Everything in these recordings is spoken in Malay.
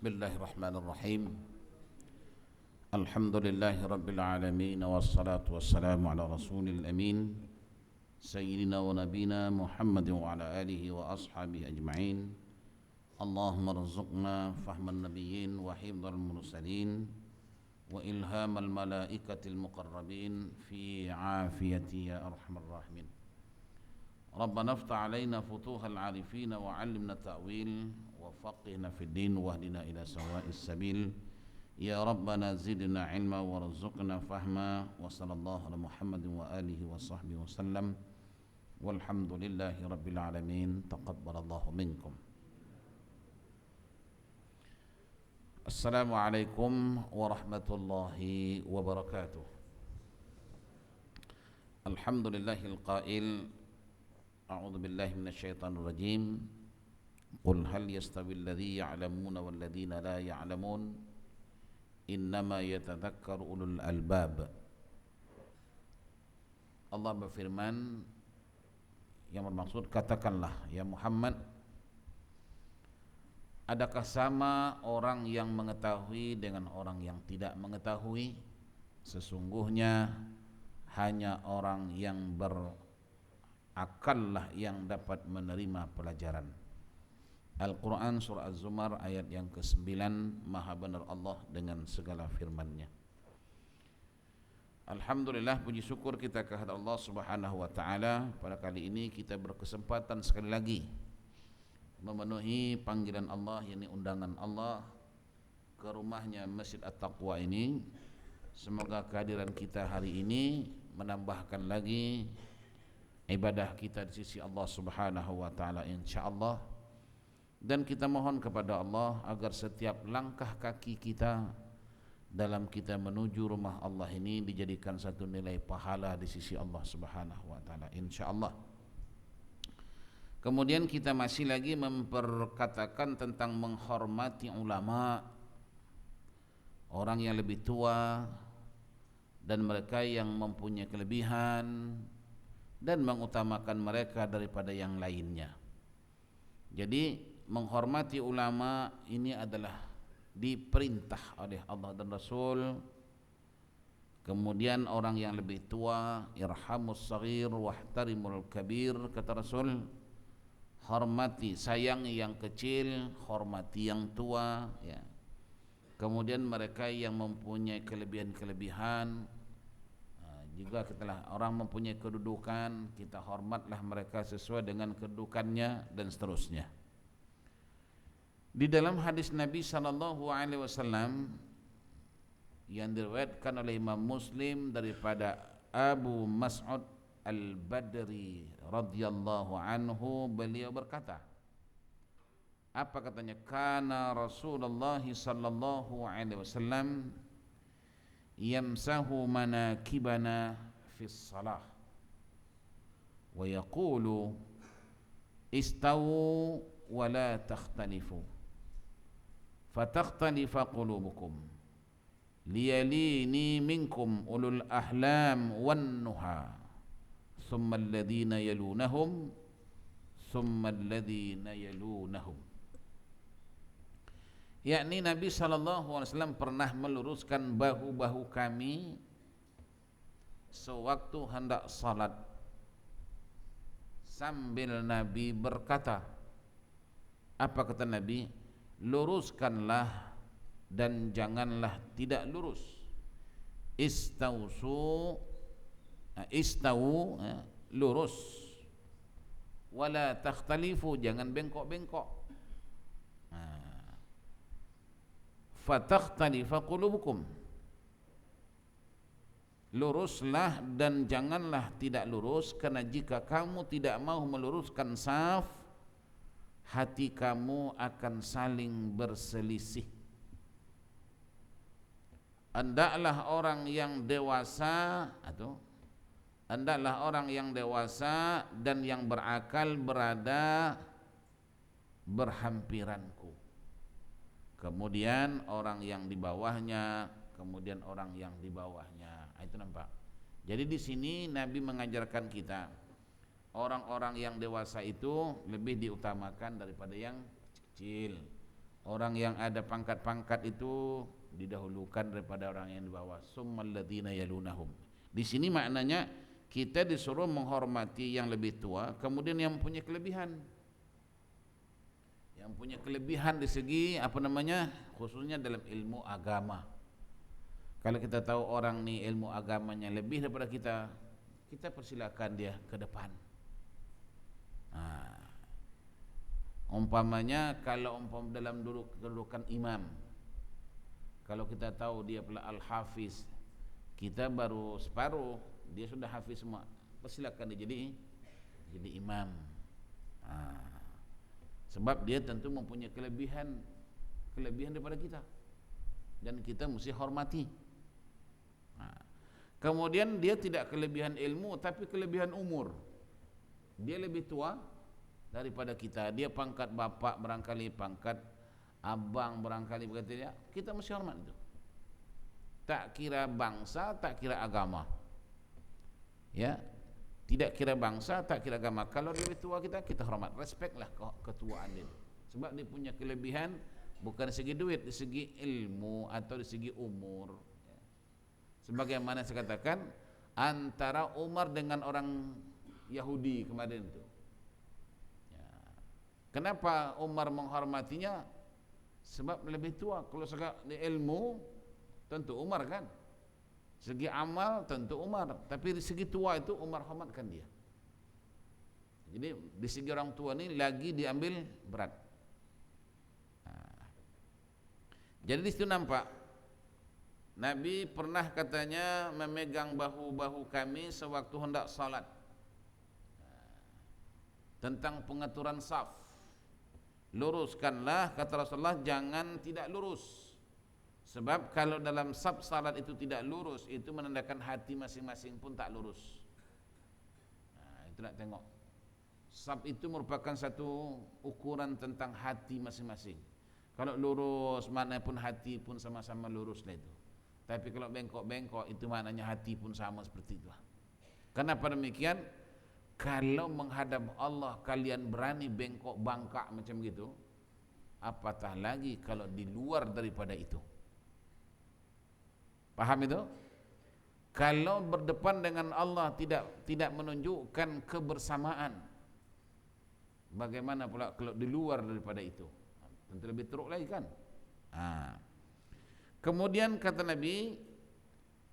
Bismillahirrahmanirrahim. Alhamdulillahi rabbil alamin wassalatu wassalamu ala rasulil amin sayyidina wa nabina Muhammadin wa ala alihi wa ashabihi ajma'in. Allahumma rzuqna fahman nabiyyin wa hifdzal mursalin wa ilhamal malaikatil muqarrabin fi afiyati ya arhamar rahimin. Rabbana iftah alaina futuhal arifin wa 'allimna ta'wil wa faqihna fid din wahdina ila sawa'is sabil. Ya Rabbana zidna ilma warzuqna fahma wa sallallahu ala Muhammadin wa alihi wa sahbihi wa sallam walhamdulillahi rabbil alamin. Taqabbalallahu minkum. Assalamualaikum warahmatullahi wabarakatuh. Alhamdulillahil qail a'udzu billahi minasyaitonir rajim. Qul hal yastawil ladzi ya'lamuna wal ladzina la ya'lamun innama yatadzakkaru ulul albab. Allah berfirman, yang bermaksud, katakanlah ya Muhammad, adakah sama orang yang mengetahui dengan orang yang tidak mengetahui? Sesungguhnya hanya orang yang berakallah yang dapat menerima pelajaran. Al-Quran surah Az-Zumar ayat yang ke-9. Maha benar Allah dengan segala firman-Nya. Alhamdulillah, puji syukur kita kehadirat Allah Subhanahu wa taala. Pada kali ini kita berkesempatan sekali lagi memenuhi panggilan Allah, yakni undangan Allah ke rumahnya Masjid At-Taqwa ini. Semoga kehadiran kita hari ini menambahkan lagi ibadah kita di sisi Allah Subhanahu wa taala insyaallah. Dan kita mohon kepada Allah agar setiap langkah kaki kita dalam kita menuju rumah Allah ini dijadikan satu nilai pahala di sisi Allah Subhanahu wa taala insyaallah. Kemudian kita masih lagi memperkatakan tentang menghormati ulama, orang yang lebih tua dan mereka yang mempunyai kelebihan, dan mengutamakan mereka daripada yang lainnya. Jadi menghormati ulama ini adalah diperintah oleh Allah dan Rasul. Kemudian orang yang lebih tua, irhamus saghir wahtarimul kabir, kata Rasul. Hormati, sayangi yang kecil, hormati yang tua, ya. Kemudian mereka yang mempunyai kelebihan-kelebihan, juga setelah orang mempunyai kedudukan, kita hormatlah mereka sesuai dengan kedudukannya, dan seterusnya. Di dalam hadis Nabi sallallahu alaihi wasallam yang diriwayatkan oleh Imam Muslim daripada Abu Mas'ud Al-Badri radhiyallahu anhu, beliau berkata, apa katanya? Kana Rasulullah sallallahu alaihi wasallam yamsahu manakibana fi shalah wa yaqulu istawu wa la takhtalifu fatakhtalifa qulubukum liyalini minkum ulul ahlam wan nuha thumma alladhina yalunahum thumma alladhina yalunahum. Yakni Nabi SAW pernah meluruskan bahu-bahu kami sewaktu hendak salat, sambil Nabi berkata, apa kata Nabi? Luruskanlah dan janganlah tidak lurus. Istawu, lurus. Wala takhtalifu, jangan bengkok-bengkok. Fatakhtalifa qulubukum, luruslah dan janganlah tidak lurus, karena jika kamu tidak mau meluruskan saf, hati kamu akan saling berselisih. Hendaklah orang yang dewasa dan yang berakal berada berhampiranku, kemudian orang yang di bawahnya, kemudian orang yang di bawahnya. Itu nampak. Jadi di sini Nabi mengajarkan kita orang-orang yang dewasa itu lebih diutamakan daripada yang kecil. Orang yang ada pangkat-pangkat itu didahulukan daripada orang yang di bawah. Summal ladzina yalunahum. Di sini maknanya kita disuruh menghormati yang lebih tua, kemudian yang punya kelebihan. Yang punya kelebihan di segi apa namanya? Khususnya dalam ilmu agama. Kalau kita tahu orang ni ilmu agamanya lebih daripada kita, kita persilakan dia ke depan. Umpamanya kalau dalam kedudukan imam, kalau kita tahu dia pula al-hafiz, kita baru separuh, dia sudah hafiz semua, persilakan dia jadi imam. Sebab dia tentu mempunyai kelebihan daripada kita, dan kita mesti hormati. Kemudian dia tidak kelebihan ilmu, tapi kelebihan umur. Dia lebih tua daripada kita, dia pangkat bapak barangkali, pangkat abang barangkali, berkata dia, kita mesti hormat itu. Tak kira bangsa, tak kira agama. Ya, tidak kira bangsa, tak kira agama. Kalau dia lebih tua kita hormat, respeklah ketuaan dia. Sebab dia punya kelebihan bukan dari segi duit, dari segi ilmu atau dari segi umur. Sebagaimana saya katakan, antara Umar dengan orang Yahudi kemarin itu. Kenapa Umar menghormatinya? Sebab lebih tua. Kalau segi ilmu tentu Umar kan, segi amal tentu Umar, tapi di segi tua itu Umar hormatkan dia. Jadi di segi orang tua ni lagi diambil berat. Jadi di situ nampak Nabi pernah katanya memegang bahu-bahu kami sewaktu hendak salat. Tentang pengaturan saf, luruskanlah, kata Rasulullah, jangan tidak lurus. Sebab kalau dalam saf salat itu tidak lurus, itu menandakan hati masing-masing pun tak lurus. Itu nak tengok. Saf itu merupakan satu ukuran tentang hati masing-masing. Kalau lurus, mana pun hati pun sama-sama luruslah itu. Tapi kalau bengkok-bengkok, itu maknanya hati pun sama seperti itu. Kenapa demikian? Kalau menghadap Allah kalian berani bengkok bangkak macam gitu, apatah lagi kalau di luar daripada itu. Paham itu? Kalau berdepan dengan Allah tidak menunjukkan kebersamaan, bagaimana pula kalau di luar daripada itu? Tentu lebih teruk lagi kan? Kemudian kata Nabi,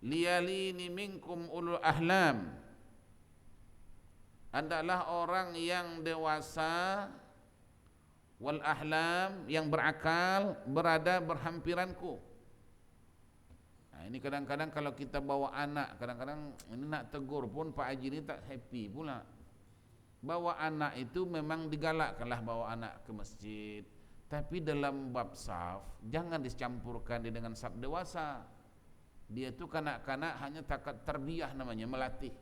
liyalini minkum ulul ahlam. Adalah orang yang dewasa wal ahlam, yang berakal, berada berhampiranku. Ini kadang-kadang kalau kita bawa anak, kadang-kadang ini nak tegur pun Pak Haji ini tak happy pula. Bawa anak itu memang digalakkanlah bawa anak ke masjid, tapi dalam bab saf jangan dicampurkan dia dengan saf dewasa. Dia itu kanak-kanak hanya takat tarbiyah namanya, melatih.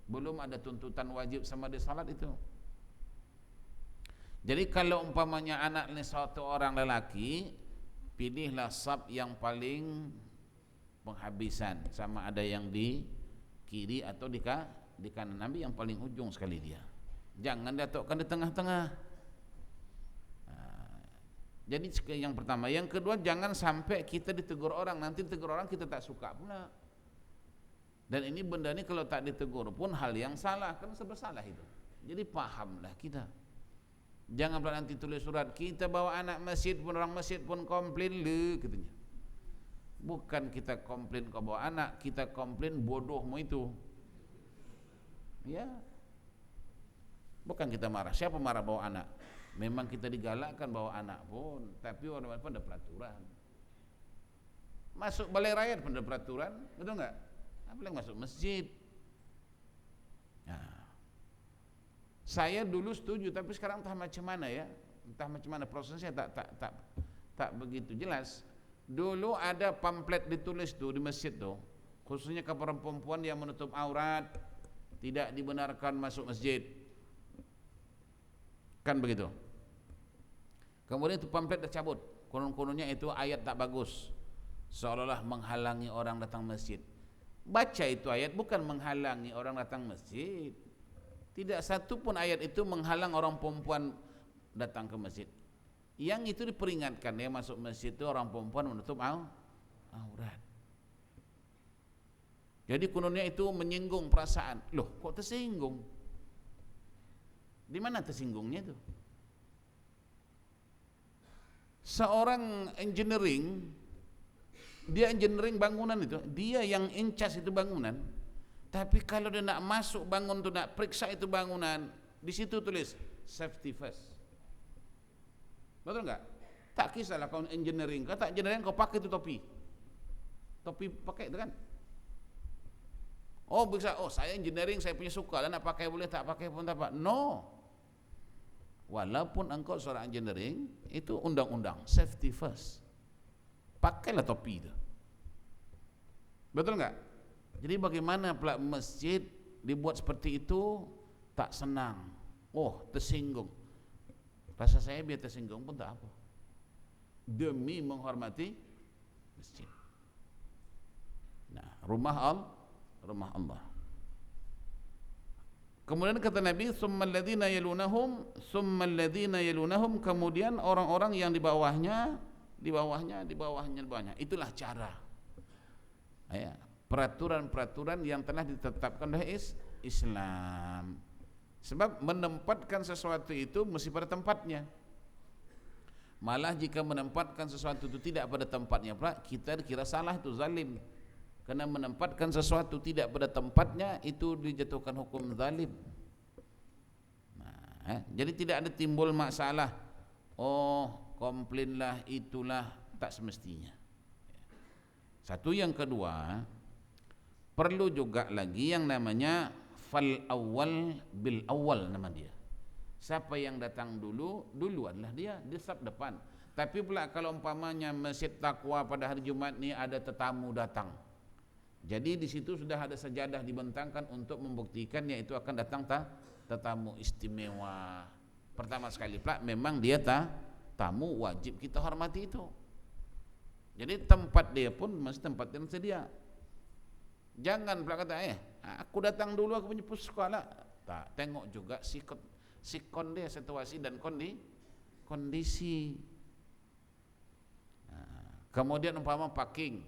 Belum ada tuntutan wajib sama dia salat itu. Jadi kalau umpamanya anak ni satu orang lelaki, pilihlah saf yang paling penghabisan, sama ada yang di kiri atau di kanan. Nabi yang paling ujung sekali dia. Jangan datukkan di tengah-tengah. Jadi yang pertama, yang kedua, jangan sampai kita ditegur orang, nanti ditegur orang kita tak suka pula. Dan ini benda ni kalau tak ditegur pun hal yang salah, kan bersalah itu. Jadi pahamlah kita. Jangan pula nanti tulis surat, kita bawa anak masjid pun orang masjid pun komplain le katanya. Bukan kita komplain kau bawa anak, kita komplain bodohmu itu. Ya. Bukan kita marah. Siapa marah bawa anak? Memang kita digalakkan bawa anak pun, tapi orang pun ada peraturan. Masuk balai rakyat pun ada peraturan, betul enggak? Apalagi masuk masjid. Saya dulu setuju, tapi sekarang entah macam mana ya, entah macam mana prosesnya tak begitu jelas. Dulu ada pamflet ditulis tuh di masjid tuh, khususnya kepada perempuan yang menutup aurat tidak dibenarkan masuk masjid, kan begitu. Kemudian itu pamflet dicabut, konon-kononnya itu ayat tak bagus, seolah-olah menghalangi orang datang masjid. Baca itu ayat bukan menghalangi orang datang masjid. Tidak satu pun ayat itu menghalang orang perempuan datang ke masjid. Yang itu diperingatkan, dia masuk masjid itu orang perempuan menutup aurat. Jadi kononnya itu menyinggung perasaan. Loh, kok tersinggung? Di mana tersinggungnya itu? Seorang engineering, dia engineering bangunan itu, dia yang in charge itu bangunan. Tapi kalau dia nak masuk bangun tu, nak periksa itu bangunan, di situ tulis safety first. Betul enggak? Tak kisahlah kau engineering, kau tak engineering kau pakai itu topi. Topi pakai itu kan? Oh bisa, oh saya engineering, saya punya suka dan nak pakai boleh, tak pakai pun tak apa. No. Walaupun engkau seorang engineering, itu undang-undang safety first. Pakailah topi itu. Betul enggak? Jadi bagaimana pula masjid dibuat seperti itu tak senang. Oh, tersinggung. Rasa saya biar tersinggung pun tak apa. Demi menghormati masjid. Nah, rumah Allah. Kemudian kata Nabi, summal ladzina yalunahum, kemudian orang-orang yang di bawahnya. Itulah cara. Ya, peraturan-peraturan yang telah ditetapkan oleh Islam. Sebab menempatkan sesuatu itu mesti pada tempatnya. Malah jika menempatkan sesuatu itu tidak pada tempatnya pula, kita dikira salah, itu zalim. Karena menempatkan sesuatu tidak pada tempatnya, itu dijatuhkan hukum zalim. Nah, jadi tidak ada timbul masalah. Oh, komplainlah, itulah, tak semestinya. Satu, yang kedua, perlu juga lagi yang namanya fal awal bil awal, nama dia. Siapa yang datang duluanlah dia sab depan. Tapi pula kalau umpamanya Masjid Taqwa pada hari Jumat ni ada tetamu datang, jadi di situ sudah ada sajadah dibentangkan untuk membuktikan yaitu akan datang tetamu istimewa. Pertama sekali pula memang dia tamu, wajib kita hormati itu. Jadi tempat dia pun masih tempat yang sedia. Jangan pula kata aku datang dulu, aku punya sekolah. Tak, tengok juga sikon dia, situasi dan kondisi. Kemudian umpama parking.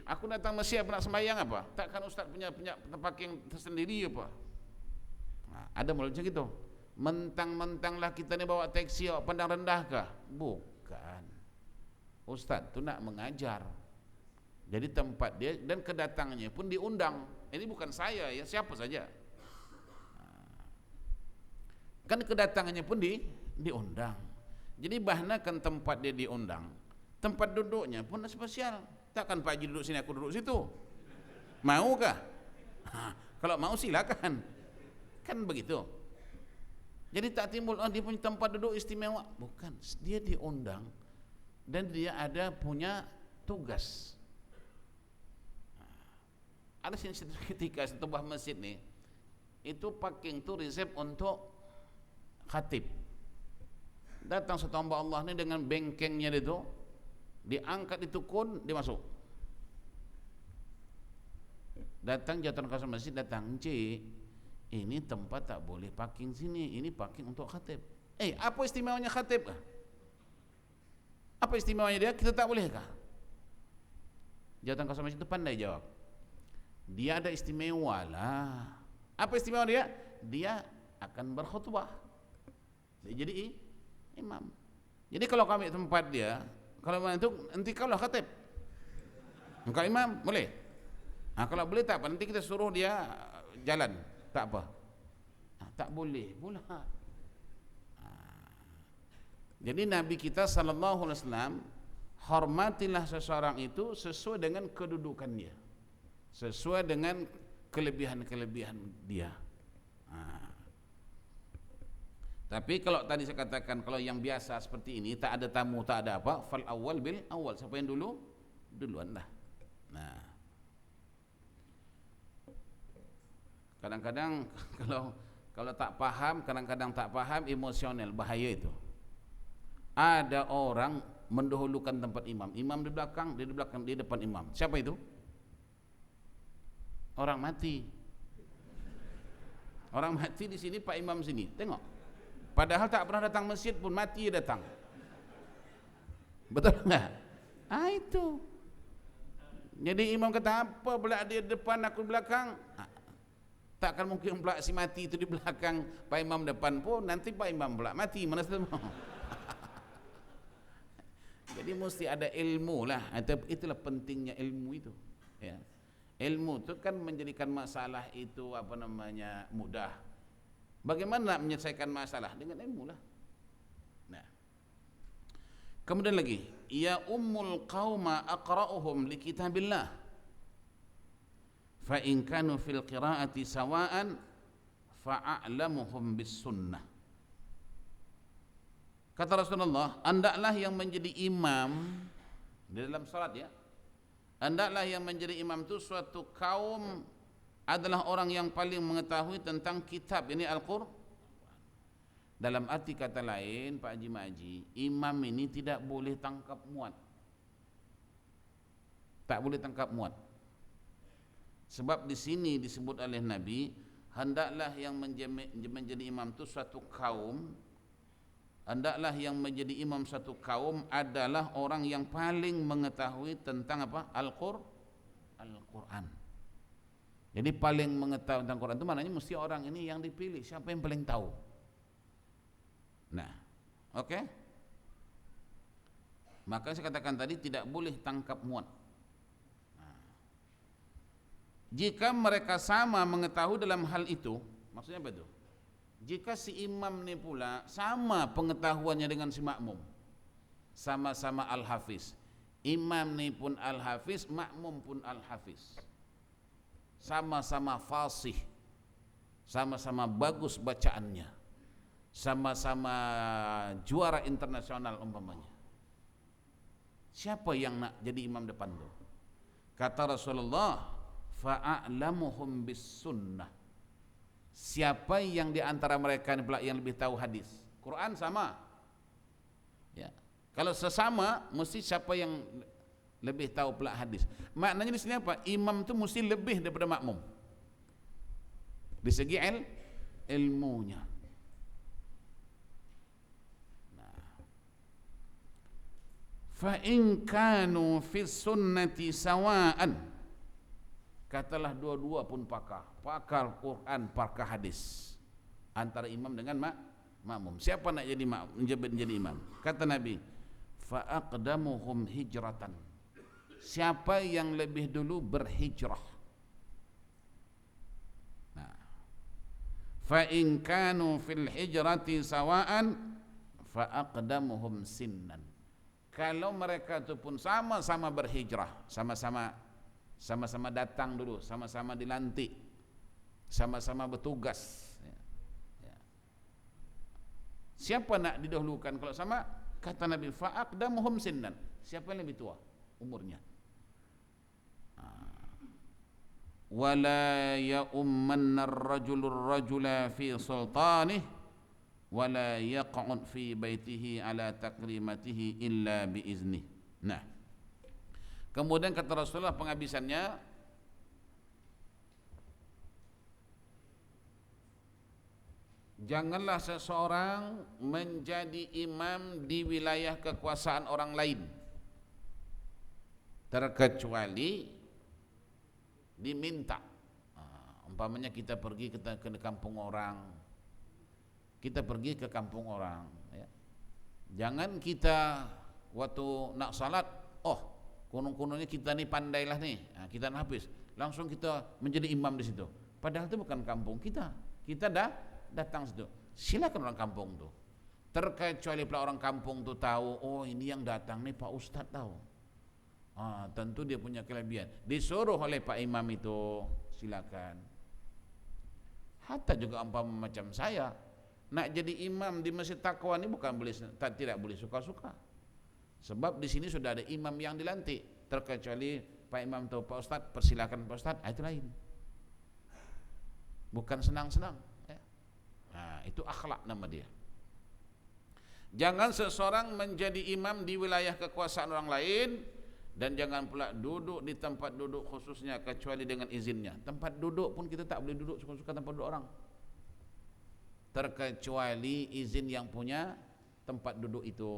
Aku datang masjid nak sembahyang apa? Takkan ustaz punya parking tersendiri apa? Ada mulut macam gitu. Mentang-mentanglah kita ni bawa taksi pandang rendah kah? Bukan. Ustaz tu nak mengajar. Jadi tempat dia dan kedatangannya pun diundang. Ini bukan saya ya, siapa saja. Kan kedatangannya pun diundang. Jadi bahkan tempat dia diundang, tempat duduknya pun spesial. Takkan Pak Haji duduk sini, aku duduk situ. Maukah? Kalau mau silakan. Kan begitu. Jadi tak timbul dia punya tempat duduk istimewa. Bukan, dia diundang dan dia ada punya tugas. Ada satu ketika satu buah masjid ni, itu parking tu reserve untuk khatib. Datang satu hamba Allah ni dengan bengkengnya dia tu, diangkat itu kun, dia masuk. Datang jatuh kasar masjid, datang, encik, ini tempat tak boleh parking sini, ini parking untuk khatib. Apa istimewanya khatib? Apa istimewanya dia? Kita tak bolehkah? Jatuh kasar masjid itu pandai jawab. Dia ada istimewa lah. Apa istimewa dia? Dia akan berkhutbah. Jadi imam. Jadi kalau kami tempat dia, kalau mana itu nanti kaulah khatib, engkau imam boleh. Kalau boleh tak apa, nanti kita suruh dia jalan, tak apa. Tak boleh pula. Jadi Nabi kita sallallahu alaihi wasallam, hormatilah seseorang itu sesuai dengan kedudukannya, sesuai dengan kelebihan-kelebihan dia. Tapi kalau tadi saya katakan, kalau yang biasa seperti ini, tak ada tamu, tak ada apa, fal awal bil awal, siapa yang duluan lah. Nah, kadang-kadang kalau tak paham, kadang-kadang tak paham, emosional, bahaya itu. Ada orang mendahulukan tempat imam di belakang, di depan imam. Siapa itu? Orang mati. Orang mati di sini, Pak Imam sini. Tengok. Padahal tak pernah datang masjid pun, mati datang. Betul enggak? Itu. Jadi imam kata, apa pula dia depan aku belakang? Takkan mungkin pula si mati itu di belakang Pak Imam depan pun, nanti Pak Imam pula mati, mana semua. Jadi mesti ada ilmu lah. Itulah pentingnya ilmu itu, ya. Ilmu itu kan menjadikan masalah itu mudah. Bagaimana nak menyelesaikan masalah? Dengan ilmu lah. Nah, kemudian lagi, ya ummul qauma aqra'uhum li kitabillah, fa in kanu fil qira'ati sawa'an fa'a'lamuhum bis sunnah. Kata Rasulullah, hendaklah yang menjadi imam di dalam salat, ya, hendaklah yang menjadi imam itu suatu kaum adalah orang yang paling mengetahui tentang kitab ini, Al-Qur'an. Dalam arti kata lain, Pak Haji Maji, imam ini tidak boleh tangkap muat. Tak boleh tangkap muat. Sebab di sini disebut oleh Nabi, hendaklah yang menjadi imam itu suatu kaum, hendaklah yang menjadi imam suatu kaum adalah orang yang paling mengetahui tentang apa? Al-Qur'an. Jadi paling mengetahui tentang Quran itu maknanya mesti orang ini yang dipilih, siapa yang paling tahu. Nah, oke. Maka saya katakan tadi tidak boleh tangkap muat. Jika mereka sama mengetahui dalam hal itu, maksudnya apa itu? Jika si imam ni pula sama pengetahuannya dengan si makmum, sama-sama al-hafiz, imam ni pun al-hafiz, makmum pun al-hafiz, sama-sama fasih, sama-sama bagus bacaannya, sama-sama juara internasional umpamanya, siapa yang nak jadi imam depan tu? Kata Rasulullah, fa'a'lamuhum bis sunnah. Siapa yang di antara mereka ni pula yang lebih tahu hadis? Quran sama, ya. Kalau sesama, mesti siapa yang lebih tahu pula hadis. Maknanya di sini apa? Imam tu mesti lebih daripada makmum di segi ilmunya. Fa in kanu fi sunnati sawa'an, katalah dua-dua pun pakar Quran, pakar hadis, antara imam dengan makmum. Siapa nak jadi imam? Kata Nabi, fa aqdamuhum hijratan, siapa yang lebih dulu berhijrah. Nah, fa in kanu fil hijrati sawa'an fa aqdamuhum sinnan, kalau mereka itu pun sama-sama berhijrah, sama-sama datang dulu, sama-sama dilantik, sama-sama bertugas, ya. Siapa nak didahulukan kalau sama? Kata Nabi, fa'aqdamuhum sinnan, siapa yang lebih tua umurnya. Wala ya'ummanna ar-rajulu ar-rajula fi sultanih wala yaq'ud fi baitihi ala takrimatihi illa biiznih. Nah, kemudian kata Rasulullah penghabisannya, janganlah seseorang menjadi imam di wilayah kekuasaan orang lain, terkecuali diminta. Umpamanya kita pergi ke kampung orang, kita pergi ke kampung orang, ya. Jangan kita waktu nak salat, konon-kononnya kita ni pandailah ni, kita nak habis, langsung kita menjadi imam di situ. Padahal itu bukan kampung kita dah datang situ. Silakan orang kampung tu. Terkecuali pula orang kampung tu tahu, oh ini yang datang ni Pak Ustaz tahu. Tentu dia punya kelebihan. Disuruh oleh Pak Imam itu, silakan. Hatta juga umpama macam saya, nak jadi imam di Masjid Taqwa ni tidak boleh suka-suka. Sebab di sini sudah ada imam yang dilantik. Terkecuali Pak Imam tahu, Pak Ustaz, persilakan Pak Ustaz, itu lain. Bukan senang-senang, ya. Itu akhlak nama dia. Jangan seseorang menjadi imam di wilayah kekuasaan orang lain, dan jangan pula duduk di tempat duduk khususnya kecuali dengan izinnya. Tempat duduk pun kita tak boleh duduk suka-suka tempat duduk orang. terkecuali izin yang punya tempat duduk itu.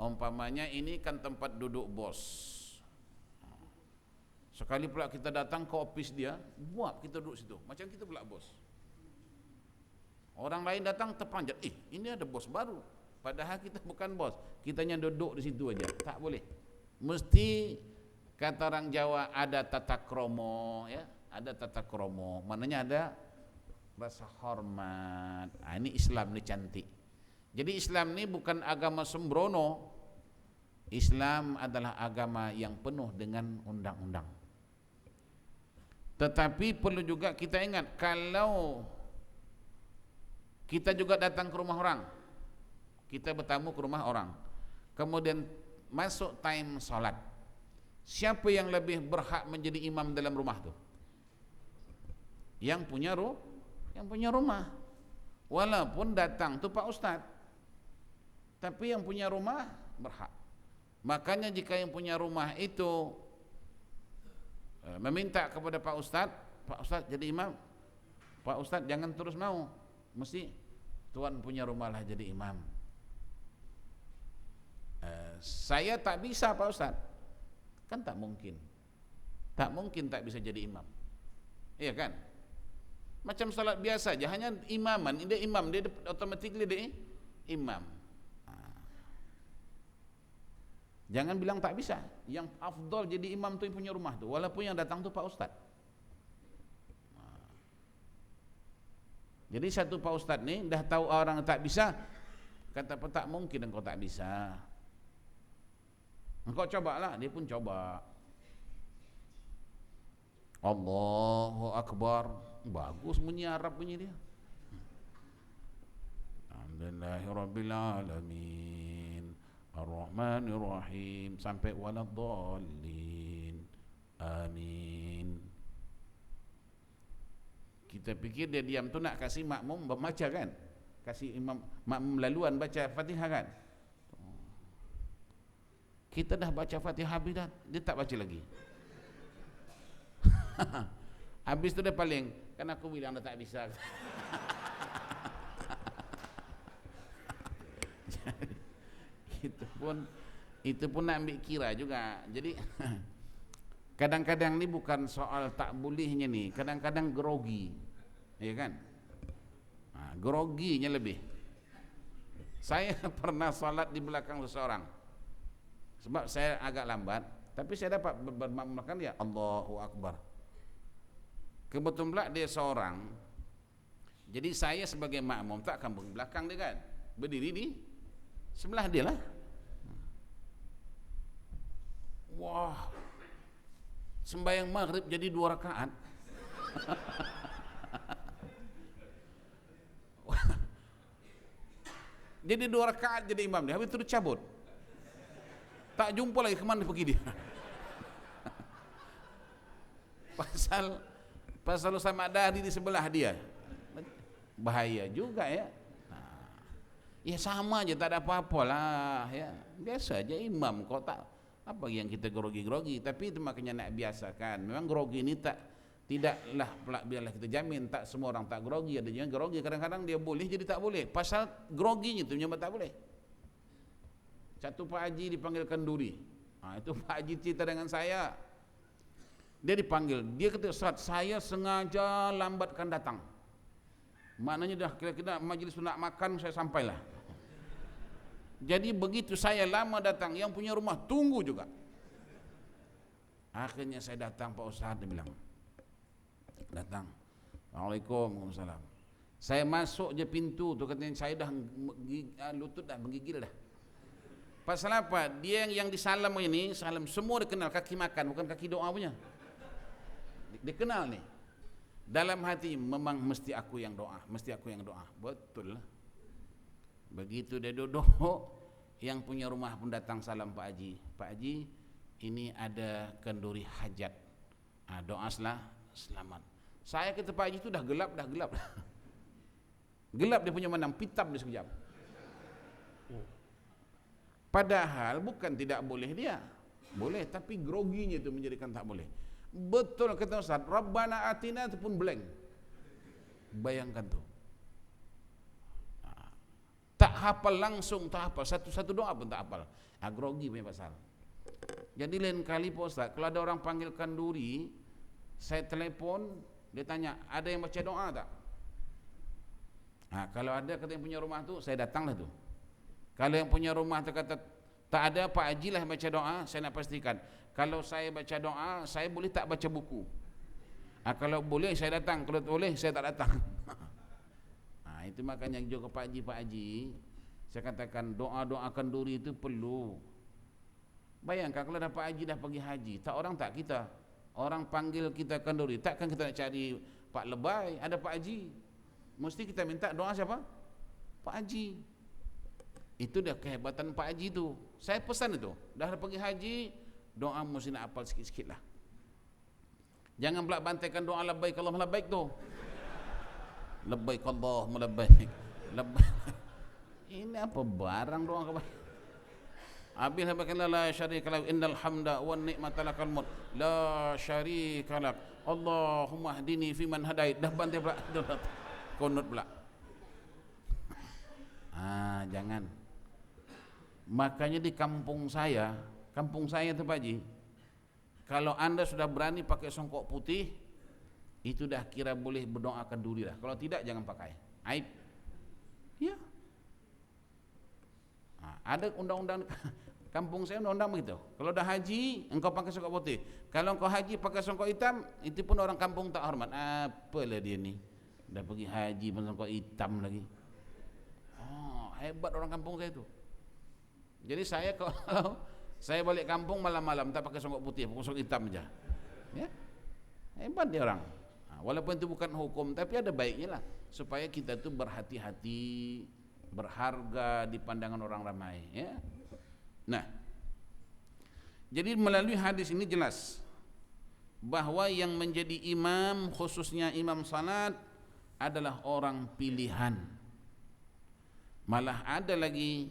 Umpamanya ini kan tempat duduk bos. Sekali pula kita datang ke office dia, buat kita duduk situ. Macam kita pula bos. Orang lain datang terpanjat, ini ada bos baru. Padahal kita bukan bos. Kitanya duduk di situ aja. Tak boleh. Mesti kata orang Jawa ada tata kromo, ya. Ada tata kromo. Maknanya ada rasa hormat. Ini Islam ni cantik. Jadi Islam ni bukan agama sembrono. Islam adalah agama yang penuh dengan undang-undang. Tetapi perlu juga kita ingat, kalau kita juga datang ke rumah orang, kita bertamu ke rumah orang, kemudian masuk time salat, siapa yang lebih berhak menjadi imam dalam rumah tu? Yang punya rumah. Walaupun datang tu Pak Ustaz, tapi yang punya rumah berhak. Makanya jika yang punya rumah itu meminta kepada Pak Ustaz jadi imam, Pak Ustaz jangan terus mau, mesti tuan punya rumah lah jadi imam. Saya tak bisa Pak Ustaz, kan tak mungkin tak bisa jadi imam, iya kan? Macam salat biasa aja, hanya imaman, dia imam, dia automatically dia imam. Jangan bilang tak bisa. Yang afdal jadi imam tu yang punya rumah tu, walaupun yang datang tu Pak Ustaz. Jadi satu Pak Ustaz ni dah tahu orang tak bisa, kata apa, tak mungkin engkau tak bisa. Engkau cobalah, dia pun coba. Allahu Akbar, bagus bunyi Arab bunyi dia. Alhamdulillahirabbil alamin, Ar-Rahmanir-Rahim sampai waladdallin. Amin. Kita fikir dia diam tu nak kasih makmum membaca kan? Kasih imam makmum laluan baca Fatihah kan? Kita dah baca Fatihah habis dah, dia tak baca lagi. Habis tu dia paling, kan aku bilang dah tak bisa. Itu pun nak ambil kira juga. Jadi kadang-kadang ni bukan soal tak bolehnya ni, kadang-kadang grogi, ya kan? Groginya lebih. Saya pernah salat di belakang seseorang, sebab saya agak lambat, tapi saya dapat bermakmumkan dia Allahu Akbar. Kebetulan pula dia seorang, jadi saya sebagai makmum tak akan berdiri belakang dia kan, berdiri di sebelah dia lah. Wah, sembahyang maghrib jadi 2 rakaat. Jadi 2 rakaat jadi imam dia, habis itu dia cabut. Tak jumpa lagi kemana pergi dia. Pasal sama dari di sebelah dia. Bahaya juga ya. Ya sama aja, tak ada apa-apa lah ya. Biasa aja imam, kau tak apa yang kita grogi-grogi, tapi itu makanya nak biasakan. Memang grogi ini tidaklah pelak biarlah kita jamin tak semua orang tak grogi, ada yang grogi kadang-kadang dia boleh jadi tak boleh. Pasal groginya itu menyebab tak boleh. Satu Pak Haji dipanggil kenduri. Itu Pak Haji cerita dengan saya. Dia dipanggil, dia kata, "Ustaz, saya sengaja lambatkan datang. Maknanya dah kira-kira majlis nak makan saya sampailah. Jadi begitu saya lama datang, yang punya rumah tunggu juga. Akhirnya saya datang, Pak Ustaz, dia bilang. Datang. Assalamualaikum, waalaikumsalam. Saya masuk je pintu tu, katanya saya dah lutut dah menggigil dah. Pasal apa? Dia yang disalam ini, salam semua dia kenal, kaki makan bukan kaki doa punya. Dia kenal ni. Dalam hati memang mesti aku yang doa, mesti aku yang doa. Betul lah. Begitu dia duduk, yang punya rumah pun datang salam Pak Haji. Pak Haji, ini ada kenduri hajat. Doa selamat. Saya kata Pak Haji itu dah gelap. Gelap dia punya mandang, pitam dia sekejap. Padahal bukan tidak boleh dia. Boleh, tapi groginya itu menjadikan tak boleh. Betul kata Ustaz, Rabbana atina itu pun blank. Bayangkan tuh. Tak hafal langsung, tak hafal satu-satu doa pun tak hafal. Grogi punya pasal. Jadi lain kali Pak Ustaz, kalau ada orang panggil kenduri, saya telepon, dia tanya, ada yang baca doa tak? Kalau ada kata yang punya rumah tu, saya datanglah tu. Kalau yang punya rumah tu kata tak ada, Pak Haji lah yang baca doa, saya nak pastikan. Kalau saya baca doa, saya boleh tak baca buku? Kalau boleh saya datang, kalau tak boleh saya tak datang. Itu makanya juga Pak Haji, saya katakan doa-doa kenduri itu perlu. Bayangkan kalau dah Pak Haji dah pergi haji, tak orang tak kita, orang panggil kita kenduri, takkan kita nak cari Pak Lebay, ada Pak Haji, mesti kita minta doa siapa? Pak Haji. Itu dah kehebatan Pak Haji tu. Saya pesan itu, dah pergi haji, doa mesti nak hafal sikit-sikit lah. Jangan pula bantaikan doa labbaik Allahumma labbaik tu. Labbaik Allahumma labbaik. Ini apa barang doa ke? Habis habiskan la syarika lak innal hamda wan ni'mata lakal mulk la syarika lak Allahumma hdini fi man hadait. Dah bantai pula kunut pula. Jangan. Makanya di kampung saya tu Pak Haji, kalau anda sudah berani pakai songkok putih, itu dah kira boleh berdoa kenduri dah. Kalau tidak jangan pakai. Aib. Ya. Ada undang-undang kampung saya, undang-undang begitu. Kalau dah haji, engkau pakai songkok putih. Kalau engkau haji pakai songkok hitam, itu pun orang kampung tak hormat. Apalah dia ni, dah pergi haji pakai songkok hitam lagi. Hebat orang kampung saya tu. Jadi saya kalau saya balik kampung malam-malam tak pakai songkok putih, pakai songkok hitam aja. Ya. Hebat dia orang. Walaupun itu bukan hukum, tapi ada baiknya lah, supaya kita tu berhati-hati, berharga di pandangan orang ramai, ya. Nah, jadi melalui hadis ini jelas bahwa yang menjadi imam, khususnya imam salat, adalah orang pilihan. Malah ada lagi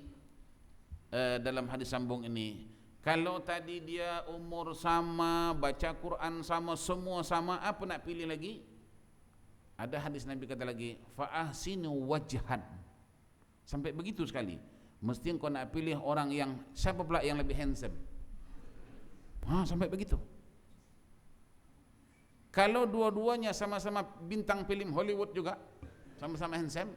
dalam hadis sambung ini, kalau tadi dia umur sama, baca Quran sama, semua sama, apa nak pilih lagi? Ada hadis Nabi kata lagi, fa ahsinu wajhan. Sampai begitu sekali. Mesti kau nak pilih orang yang, siapa pula yang lebih handsome? Sampai begitu. Kalau dua-duanya sama-sama bintang film Hollywood juga, sama-sama handsome,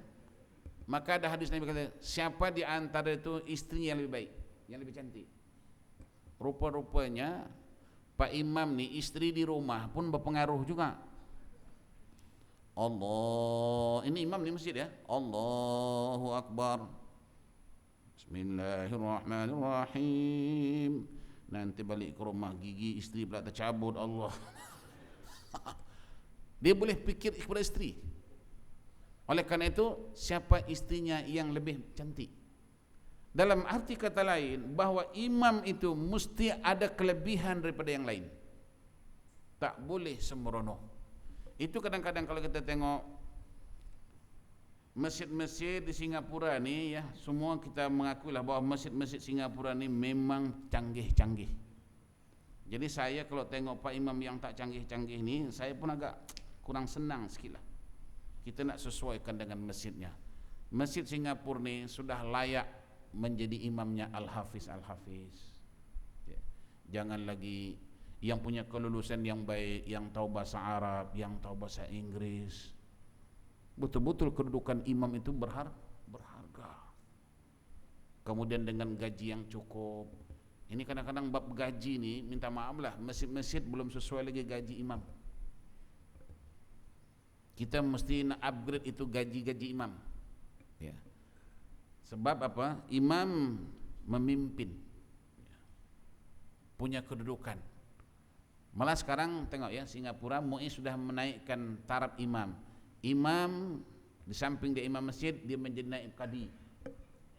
maka ada hadis Nabi kata, siapa di antara itu istrinya yang lebih baik, yang lebih cantik? Rupa-rupanya Pak Imam ni istri di rumah pun berpengaruh juga. Allah, ini imam di masjid ya. Allahu Akbar. Bismillahirrahmanirrahim. Nanti balik ke rumah gigi istri pula tercabut. Allah. Dia boleh fikir kepada istri. Oleh kerana itu, siapa istrinya yang lebih cantik? Dalam arti kata lain, bahawa imam itu mesti ada kelebihan daripada yang lain. Tak boleh sembrono. Itu kadang-kadang kalau kita tengok masjid-masjid di Singapura ni, ya, semua kita mengakuilah bahawa masjid-masjid Singapura ni memang canggih-canggih. Jadi saya kalau tengok Pak Imam yang tak canggih-canggih ni, saya pun agak kurang senang sikit lah. Kita nak sesuaikan dengan masjidnya. Masjid Singapura ni sudah layak menjadi imamnya Al-Hafiz. Ya. Jangan lagi yang punya kelulusan yang baik, yang tahu bahasa Arab, yang tahu bahasa Inggris. Betul-betul kedudukan imam itu berharga. Kemudian dengan gaji yang cukup. Ini kadang-kadang bab gaji ni, minta maaf lah, masjid-masjid belum sesuai lagi gaji imam. Kita mesti nak upgrade itu gaji-gaji imam. Ya. Sebab apa? Imam memimpin, punya kedudukan. Malah sekarang tengok ya, Singapura MUI sudah menaikkan taraf imam. Imam di samping dia imam masjid, dia menjadi naib kadi.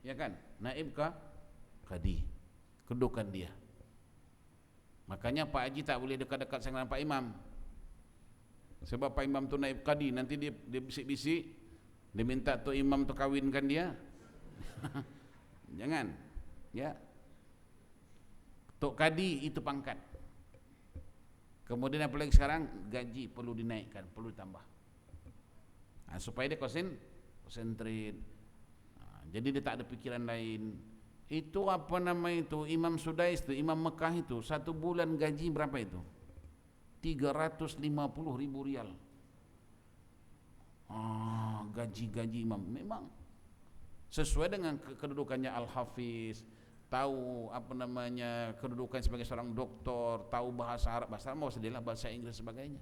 Ya kan? Naib kadi. Kedudukan dia. Makanya Pak Haji tak boleh dekat-dekat dengan Pak Imam. Sebab Pak Imam tu naib kadi, nanti dia bisik-bisik, dia minta tu imam tu kawinkan dia. Jangan, ya. Tok Kadi itu pangkat. Kemudian apalagi sekarang gaji perlu dinaikkan, perlu ditambah. supaya dia konsentrate. Jadi dia tak ada pikiran lain. Itu apa nama itu, Imam Sudais itu, Imam Mekah itu, 1 bulan gaji berapa itu? 350.000 rial. Gaji imam memang sesuai dengan kedudukannya Al-Hafiz, tahu apa namanya kedudukan sebagai seorang doktor, tahu bahasa Arab, bahasa bahasa Inggris sebagainya.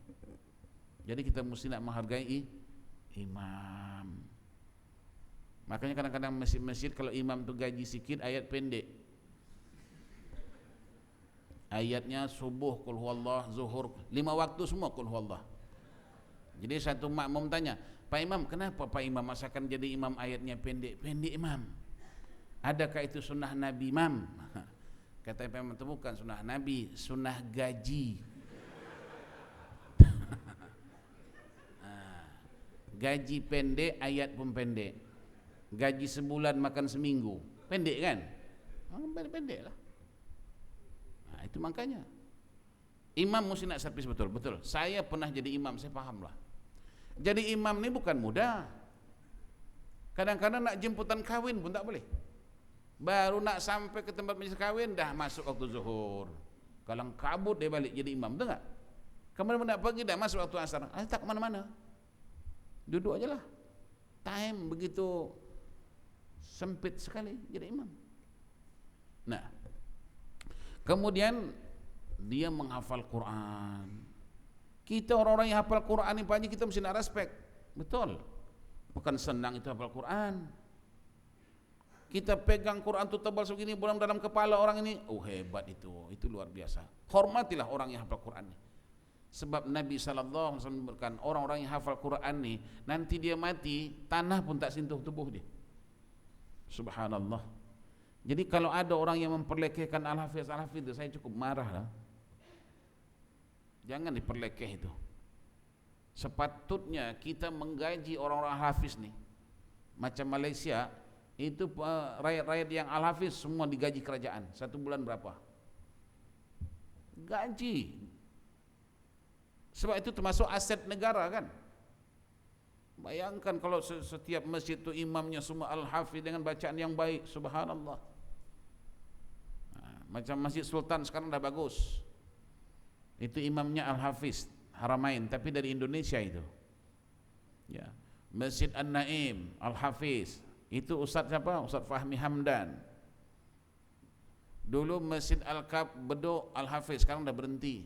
Jadi kita mesti nak menghargai imam. Makanya kadang-kadang masjid-masjid kalau imam tu gaji sikit, ayat pendek. Ayatnya subuh qul huwallah, zuhur 5 waktu semua qul huwallah. Jadi satu makmum tanya, Pak Imam, kenapa Pak Imam masakan jadi imam ayatnya pendek-pendek imam? Adakah itu sunnah Nabi imam? Kata Imam itu bukan sunnah Nabi, sunnah gaji. Gaji pendek, ayat pun pendek. Gaji sebulan makan seminggu, pendek kan? Pendek lah. Itu makanya imam mesti nak servis betul. Saya pernah jadi imam, saya faham lah. Jadi imam ni bukan mudah. Kadang-kadang nak jemputan kawin pun tak boleh. Baru nak sampai ke tempat majlis kawin dah masuk waktu zuhur. Kalau kabut dia balik jadi imam, betul tak? Kemudian nak pergi dah masuk waktu asar. Tak ke mana-mana. Duduk aja lah. Time begitu sempit sekali jadi imam. Nah, kemudian dia menghafal Quran. Kita orang-orang yang hafal Quran ni Pak Haji, kita mesti nak respect. Betul. Bukan senang itu hafal Quran. Kita pegang Quran tu tebal segini dalam kepala orang ini, hebat itu luar biasa. Hormatilah orang yang hafal Quran ni. Sebab Nabi sallallahu alaihi wasallam berkata, orang-orang yang hafal Quran ni nanti dia mati, tanah pun tak sentuh tubuh dia. Subhanallah. Jadi kalau ada orang yang memperlekehkan Al-Hafiz itu, saya cukup marah lah. Jangan diperlekeh itu. Sepatutnya kita menggaji orang-orang Al-Hafiz ni. Macam Malaysia, itu rakyat-rakyat yang Al-Hafiz semua digaji kerajaan. 1 bulan berapa? Gaji. Sebab itu termasuk aset negara kan. Bayangkan kalau setiap masjid itu imamnya semua Al-Hafiz dengan bacaan yang baik, subhanallah. Macam Masjid Sultan sekarang dah bagus. Itu imamnya Al-Hafiz Haramain, tapi dari Indonesia itu. Ya. Masjid An-Naim Al-Hafiz, itu Ustaz siapa? Ustaz Fahmi Hamdan. Dulu Masjid Al-Kab Bedok Al-Hafiz, sekarang dah berhenti.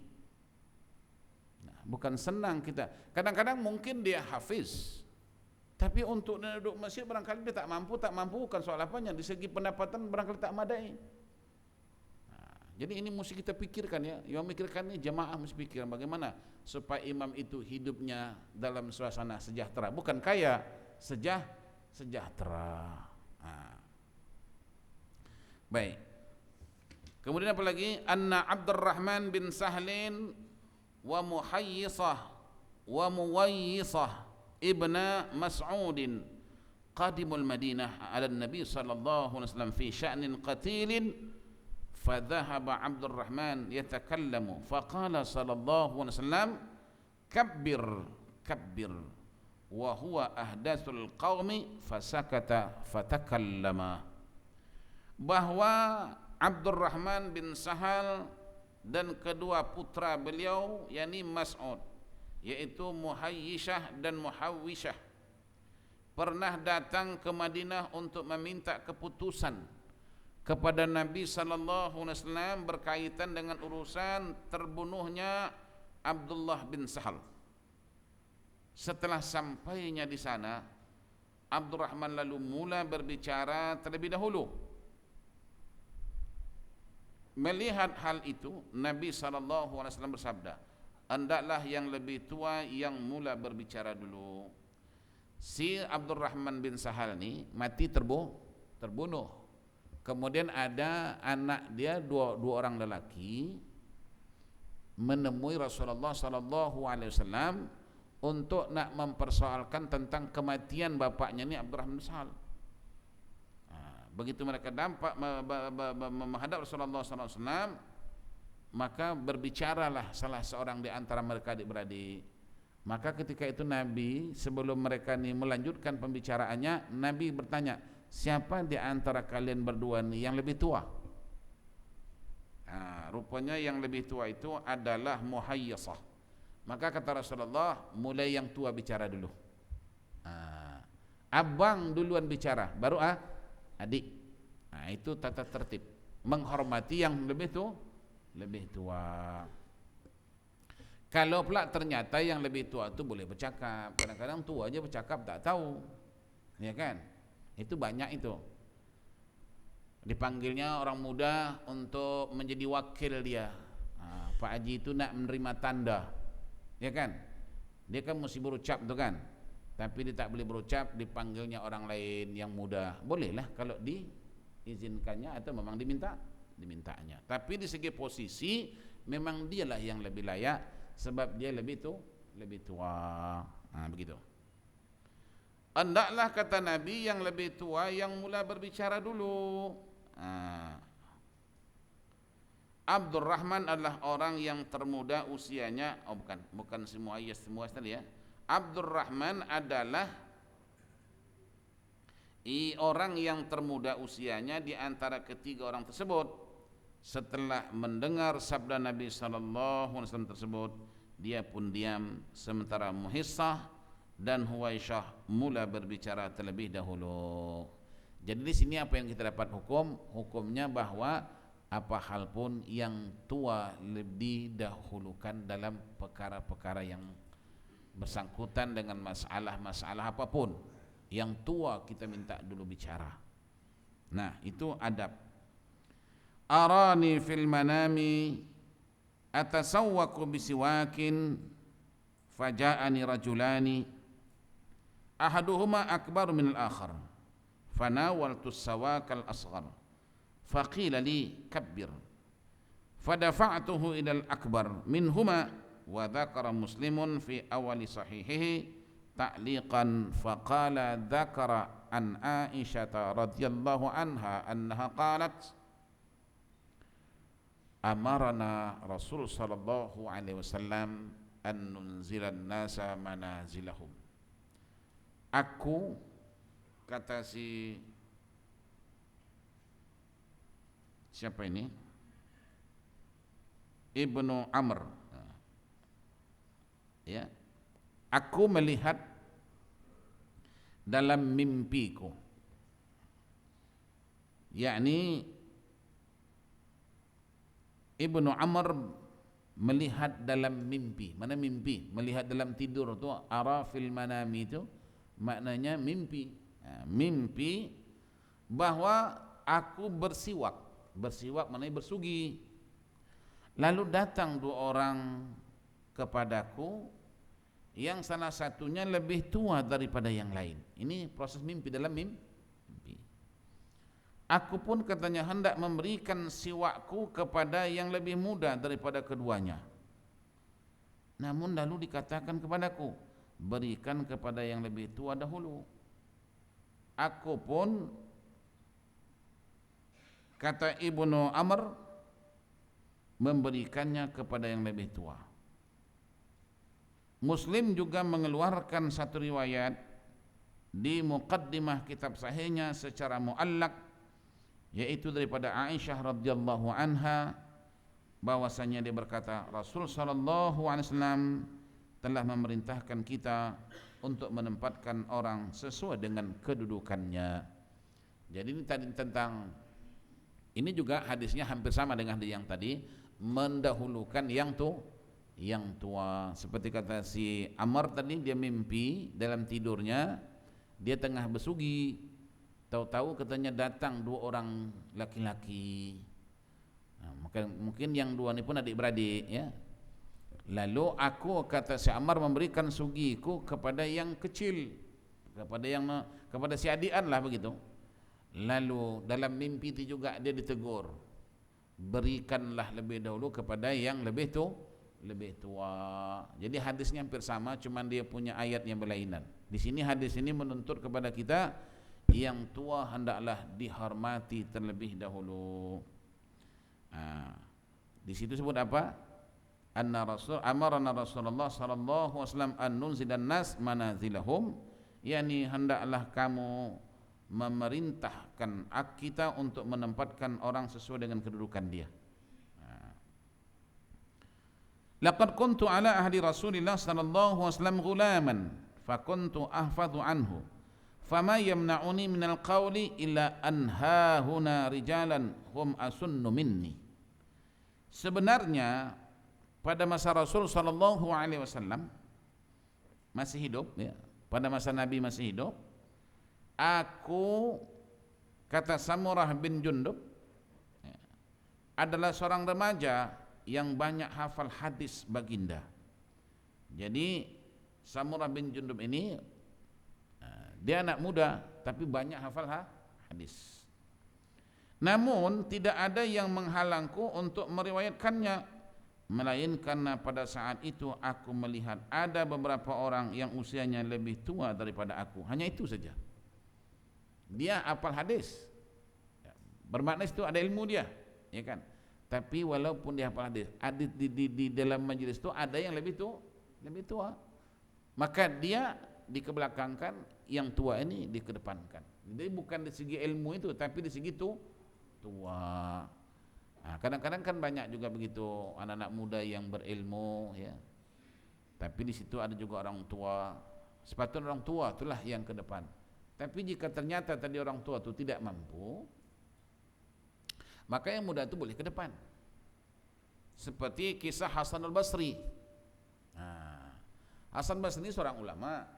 Nah, bukan senang kita. Kadang-kadang mungkin dia hafiz, tapi untuk duduk masjid barangkali dia tak mampu bukan soal apanya, di segi pendapatan barangkali tak madai. Jadi ini mesti kita pikirkan ya. Yang memikirkan ini jemaah mesti pikirkan bagaimana supaya imam itu hidupnya dalam suasana sejahtera, bukan kaya, sejahtera. Baik. Kemudian apa lagi? Anna Abdurrahman bin Sahlin wa Muhayyisah wa Muwayyisah ibna Mas'udin qadimul Madinah ala Nabi sallallahu alaihi wasallam fi sya'nin qatilin. فذهب عبد الرحمن يتكلم فقال صلى الله عليه وسلم كبر وهو أحدث القوم فسكت فتكلم. Bahwa Abdurrahman bin Sahal dan kedua putra beliau, yakni Mas'ud, yaitu Muhayyishah dan Muhawwishah, pernah datang ke Madinah untuk meminta keputusan kepada Nabi sallallahu alaihi wasallam berkaitan dengan urusan terbunuhnya Abdullah bin Sahal. Setelah sampainya di sana, Abdurrahman lalu mula berbicara terlebih dahulu. Melihat hal itu, Nabi sallallahu alaihi wasallam bersabda, hendaklah yang lebih tua yang mula berbicara dulu. Si Abdurrahman bin Sahal ni mati terbunuh. Kemudian ada anak dia, dua orang lelaki menemui Rasulullah sallallahu alaihi wasallam untuk nak mempersoalkan tentang kematian bapaknya ni Abdurrahman bin Sahal. Begitu mereka menghadap Rasulullah sallallahu alaihi wasallam, maka berbicaralah salah seorang di antara mereka adik-beradik. Maka ketika itu Nabi sebelum mereka ni melanjutkan pembicaraannya, Nabi bertanya, siapa di antara kalian berdua ni yang lebih tua? Rupanya yang lebih tua itu adalah Muhayyasah. Maka kata Rasulullah, mulai yang tua bicara dulu. Abang duluan bicara, baru adik. Itu tata tertib, menghormati yang lebih tua. Kalau pula ternyata yang lebih tua itu boleh bercakap. Kadang-kadang tua aja bercakap tak tahu, ya kan? Itu banyak itu. Dipanggilnya orang muda untuk menjadi wakil dia. Pak Haji itu nak menerima tanda, ya kan? Dia kan mesti berucap tu kan, tapi dia tak boleh berucap, dipanggilnya orang lain yang muda. Bolehlah kalau diizinkannya atau memang dimintanya. Tapi di segi posisi memang dialah yang lebih layak, sebab dia lebih tua. Begitu. Hendaklah kata Nabi yang lebih tua yang mula berbicara dulu. Abdurrahman adalah orang yang termuda usianya. Bukan semua tadi ya. Abdurrahman adalah orang yang termuda usianya di antara ketiga orang tersebut. Setelah mendengar sabda Nabi SAW tersebut, dia pun diam, sementara Muhissah dan Huwaisyah mula berbicara terlebih dahulu. Jadi di sini apa yang kita dapat hukumnya bahwa apa hal pun yang tua lebih dahulukan dalam perkara-perkara yang bersangkutan dengan masalah-masalah apapun, yang tua kita minta dulu bicara. Nah, itu adab. Arani fil manami atasawwaqu bisiwakin faja'ani rajulani ahaduhuma akbar min al-akhar fanawaltu as-sawakal asghar faqila li kabbir fadafa'tuhu ila al-akbar minhuma wa dzakara muslimun fi awali sahihihi ta'liqan faqala dzakara an Aisyah radhiyallahu anha annaha qalat amarana Rasul sallallahu alaihi wasallam an nunzilan nasa manazilahum. Aku, kata siapa ini? Ibnu Amr. Ya. Aku melihat dalam mimpiku. Yakni Ibnu Amr melihat dalam mimpi. Mana mimpi? Melihat dalam tidur tu, ara fil manami itu maknanya mimpi. Mimpi bahwa aku bersiwak. Bersiwak maknanya bersugi. Lalu datang dua orang kepadaku yang salah satunya lebih tua daripada yang lain. Ini proses mimpi dalam mimpi. Aku pun katanya hendak memberikan siwakku kepada yang lebih muda daripada keduanya. Namun lalu dikatakan kepadaku, berikan kepada yang lebih tua dahulu. Aku pun, kata Ibnu Amr, memberikannya kepada yang lebih tua. Muslim juga mengeluarkan satu riwayat di muqaddimah kitab sahihnya secara muallaq, yaitu daripada Aisyah radhiyallahu anha, bahwasanya dia berkata, Rasul sallallahu alaihi wasallam telah memerintahkan kita untuk menempatkan orang sesuai dengan kedudukannya. Jadi ini tadi tentang, ini juga hadisnya hampir sama dengan yang tadi, mendahulukan yang tua. Seperti kata si Amr tadi, dia mimpi dalam tidurnya, dia tengah bersugi. Tahu-tahu katanya datang dua orang laki-laki. Mungkin yang dua ni pun adik-beradik ya. Lalu aku, kata si Ammar, memberikan sugiku kepada yang kecil, kepada si adian lah begitu. Lalu dalam mimpi itu juga dia ditegur, berikanlah lebih dahulu kepada yang lebih tua. Jadi hadisnya hampir sama, cuman dia punya ayat yang berlainan. Di sini hadis ini menuntut kepada kita yang tua hendaklah dihormati terlebih dahulu. Di situ sebut apa? amarana Rasulullah sallallahu alaihi wasallam an nunzilan nas manazilahum, yakni hendaklah kamu memerintahkan kita untuk menempatkan orang sesuai dengan kedudukan dia. Laqad kuntu ala ahdi Rasulillah sallallahu alaihi wasallam ghulaman fa kuntu ahfadhu anhu fama yamna'uni minal qawli illa an hahuna rijalan hum asunnu minni. Sebenarnya pada masa Rasul sallallahu alaihi wasallam masih hidup ya, pada masa Nabi masih hidup, aku, kata Samurah bin Jundub, adalah seorang remaja yang banyak hafal hadis baginda. Jadi Samurah bin Jundub ini dia anak muda tapi banyak hafal hadis. Namun tidak ada yang menghalangku untuk meriwayatkannya, melainkan pada saat itu aku melihat ada beberapa orang yang usianya lebih tua daripada aku. Hanya itu saja. Dia hafal hadis, bermakna itu ada ilmu dia, ya kan? Tapi walaupun dia hafal hadis, di dalam majelis itu ada yang lebih tua, maka dia dikebelakangkan, yang tua ini dikedepankan. Jadi bukan di segi ilmu itu, tapi di segi tua. Nah, kadang-kadang kan banyak juga begitu anak-anak muda yang berilmu, ya. Tapi di situ ada juga orang tua. Sepatutnya orang tua itulah yang ke depan. Tapi jika ternyata tadi orang tua itu tidak mampu, maka yang muda itu boleh ke depan. Seperti kisah Hasan al-Basri. Nah, Hasan Basri ini seorang ulama.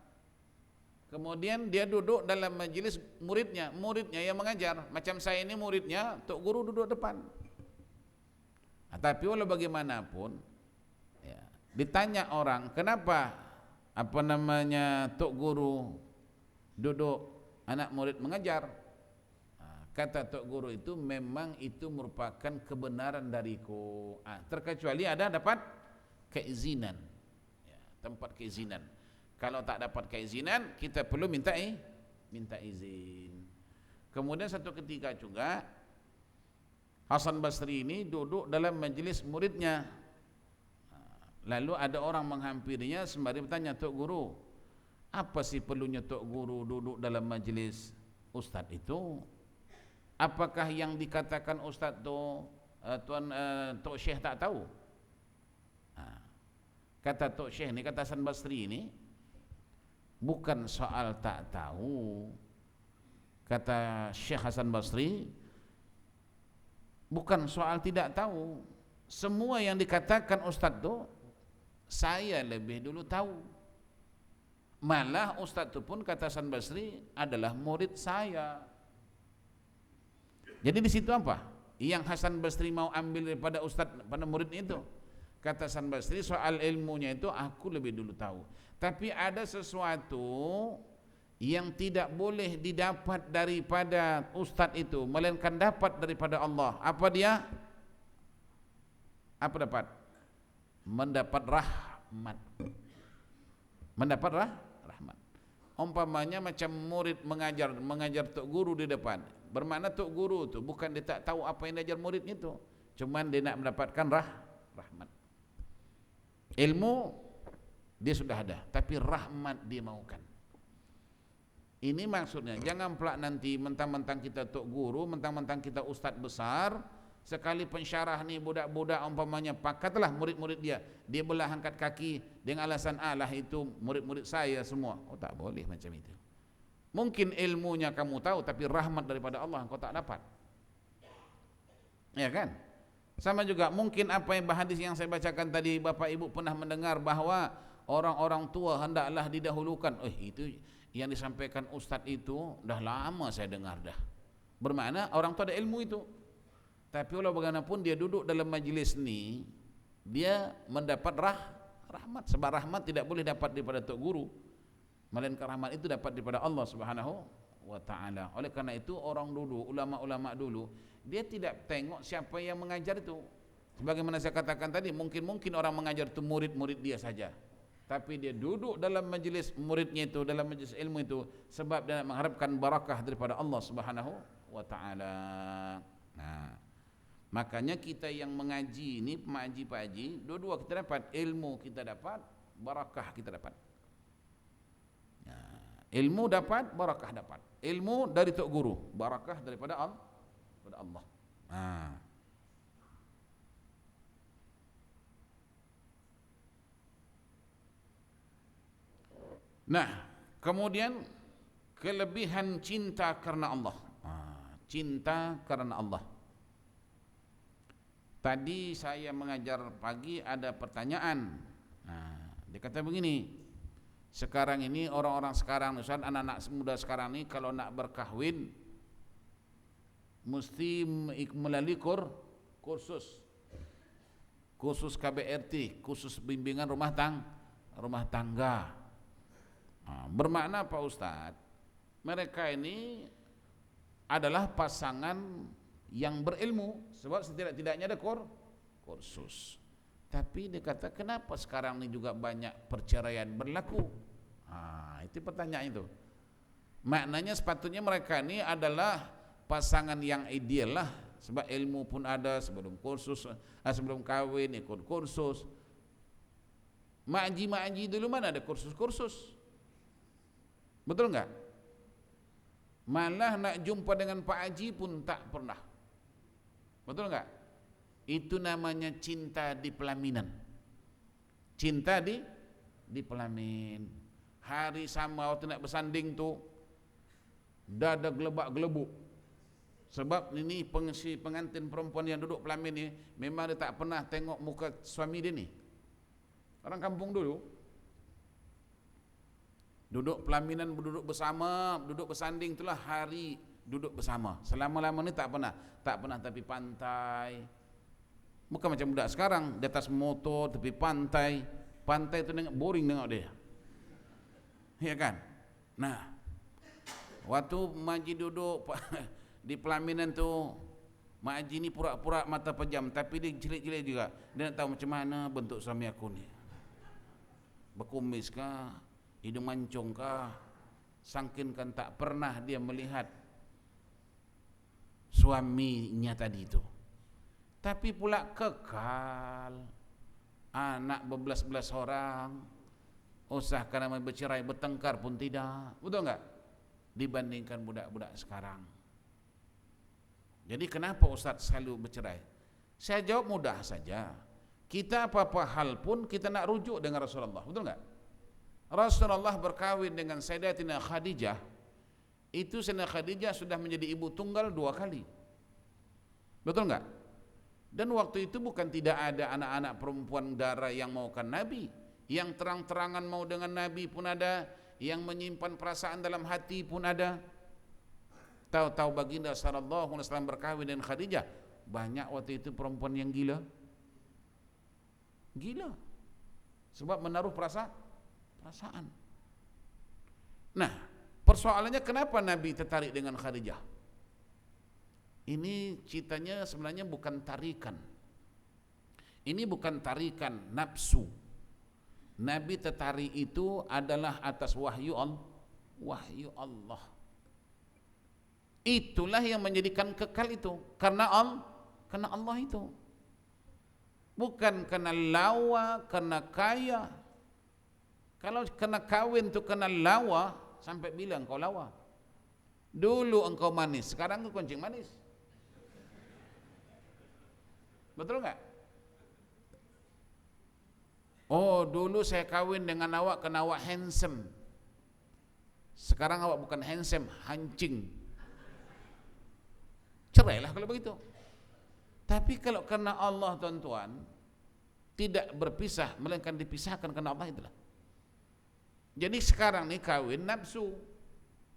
Kemudian dia duduk dalam majelis muridnya yang mengajar. Macam saya ini muridnya, tok guru duduk depan. Nah, tapi walau bagaimanapun, ya, ditanya orang, kenapa tok guru duduk, anak murid mengajar? Kata tok guru itu, memang itu merupakan kebenaran dariku. Terkecuali ada dapat keizinan, ya, tempat keizinan. Kalau tak dapat keizinan, kita perlu minta izin. Kemudian satu ketika juga Hasan Basri ini duduk dalam majelis muridnya. Lalu ada orang menghampirinya sembari bertanya, tok guru, apa sih perlunya tok guru duduk dalam majelis ustaz itu? Apakah yang dikatakan ustaz tu tok syekh tak tahu? Kata tok syekh ni, kata Hasan Basri ini, bukan soal tak tahu. Kata Syekh Hasan Basri, bukan soal tidak tahu. Semua yang dikatakan ustaz tu saya lebih dulu tahu. Malah ustaz tu pun, kata Hasan Basri, adalah murid saya. Jadi di situ apa yang Hasan Basri mau ambil daripada ustaz pada murid itu? Kata Hasan Basri, soal ilmunya itu aku lebih dulu tahu. Tapi ada sesuatu yang tidak boleh didapat daripada ustaz itu, melainkan dapat daripada Allah. Apa dia? Apa dapat? Mendapat rahmat. Mendapat rahmat. Umpamanya macam murid mengajar tok guru di depan. Bermakna tok guru tu bukan dia tak tahu apa yang diajar murid itu, cuman dia nak mendapatkan rahmat. Ilmu dia sudah ada, tapi rahmat dia maukan. Ini maksudnya, jangan pelak nanti mentang-mentang kita tok guru, mentang-mentang kita ustaz besar, sekali pensyarah ni budak-budak umpamanya pakatlah murid-murid dia belah angkat kaki dengan alasan Allah itu murid-murid saya semua. Oh, tak boleh macam itu. Mungkin ilmunya kamu tahu, tapi rahmat daripada Allah kau tak dapat. Ya kan? Sama juga mungkin apa yang hadis yang saya bacakan tadi, Bapak Ibu pernah mendengar bahawa orang-orang tua hendaklah didahulukan. Itu yang disampaikan ustaz itu dah lama saya dengar dah. Bermakna orang tua ada ilmu itu. Tapi walau bagaimanapun dia duduk dalam majlis ni, dia mendapat rahmat. Sebab rahmat tidak boleh dapat daripada tok guru, melainkan rahmat itu dapat daripada Allah Subhanahu wa ta'ala. Oleh kerana itu orang dulu, ulama-ulama dulu, dia tidak tengok siapa yang mengajar itu. Sebagaimana saya katakan tadi, mungkin orang mengajar itu murid-murid dia saja, tapi dia duduk dalam majlis muridnya itu, dalam majlis ilmu itu, sebab dia mengharapkan barakah daripada Allah Subhanahu wa ta'ala. Nah, Makanya kita yang mengaji ini, pengaji Pak Haji, dua-dua kita dapat, ilmu kita dapat, barakah kita dapat. Ilmu dapat, barakah dapat. Ilmu dari tok guru, barakah daripada Allah. Nah, kemudian kelebihan cinta karena Allah. Cinta karena Allah. Tadi saya mengajar pagi ada pertanyaan. Dia kata begini, sekarang ini orang-orang sekarang, Ustaz, anak-anak muda sekarang ini kalau nak berkahwin mesti melalui kursus KBRT, kursus bimbingan rumah tangga. Bermakna Pak Ustaz, mereka ini adalah pasangan yang berilmu, sebab setidak-tidaknya ada kursus. Tapi dia kata, kenapa sekarang ini juga banyak perceraian berlaku? Itu pertanyaan itu. Maknanya sepatutnya mereka ini adalah pasangan yang ideal lah, sebab ilmu pun ada sebelum kursus, sebelum kahwin ikut kursus. Makji dulu mana ada kursus-kursus? Betul enggak? Malah nak jumpa dengan Pak Haji pun tak pernah. Betul enggak? Itu namanya cinta di pelaminan. Cinta di pelamin. Hari sama waktu nak bersanding tu dah ada gelebak-gelebuk. Sebab ini pengantin perempuan yang duduk pelamin ni memang dia tak pernah tengok muka suami dia ni. Orang kampung dulu duduk pelaminan, duduk bersama, duduk bersanding, itulah hari duduk bersama. Selama-lama ni tak pernah tepi pantai. Bukan macam budak sekarang, di atas motor, tepi pantai. Pantai tu boring tengok dia. Ya kan? Nah, waktu Mak Haji duduk di pelaminan tu, Mak Haji ni pura-pura mata pejam, tapi dia jelit-jelit juga. Dia nak tahu macam mana bentuk suami aku ni. Berkumis kah? Hidung mancung kah? Sangkin kan tak pernah dia melihat suaminya tadi itu. Tapi pula kekal, anak berbelas-belas orang, usahakan nama bercerai bertengkar pun tidak. Betul enggak? Dibandingkan budak-budak sekarang. Jadi kenapa Ustaz selalu bercerai? Saya jawab mudah saja. Kita apa-apa hal pun kita nak rujuk dengan Rasulullah. Betul enggak? Rasulullah berkahwin dengan Sayyidatina Khadijah. Itu Sayyidatina Khadijah sudah menjadi ibu tunggal 2 kali. Betul enggak? Dan waktu itu bukan tidak ada anak-anak perempuan darah yang maukan Nabi. Yang terang-terangan mau dengan Nabi pun ada. Yang menyimpan perasaan dalam hati pun ada. Tahu-tahu baginda sallallahu alaihi wasallam berkahwin dengan Khadijah. Banyak waktu itu perempuan yang gila. Sebab menaruh perasaan. Nah, persoalannya kenapa Nabi tertarik dengan Khadijah? Ini ceritanya sebenarnya bukan tarikan. Ini bukan tarikan nafsu. Nabi tertarik itu adalah atas wahyu Allah. Itulah yang menjadikan kekal itu. Karena Allah itu. Bukan karena lawa, karena kaya. Kalau kena kawin tu kena lawa, sampai bilang kau lawa. Dulu engkau manis, sekarang kau kencing manis. Betul enggak? Oh, dulu saya kawin dengan awak kena awak handsome. Sekarang awak bukan handsome, hancing. Cerailah kalau begitu. Tapi kalau kena Allah, tuan-tuan, tidak berpisah, melainkan dipisahkan karena Allah itulah. Jadi sekarang ni kawin nafsu.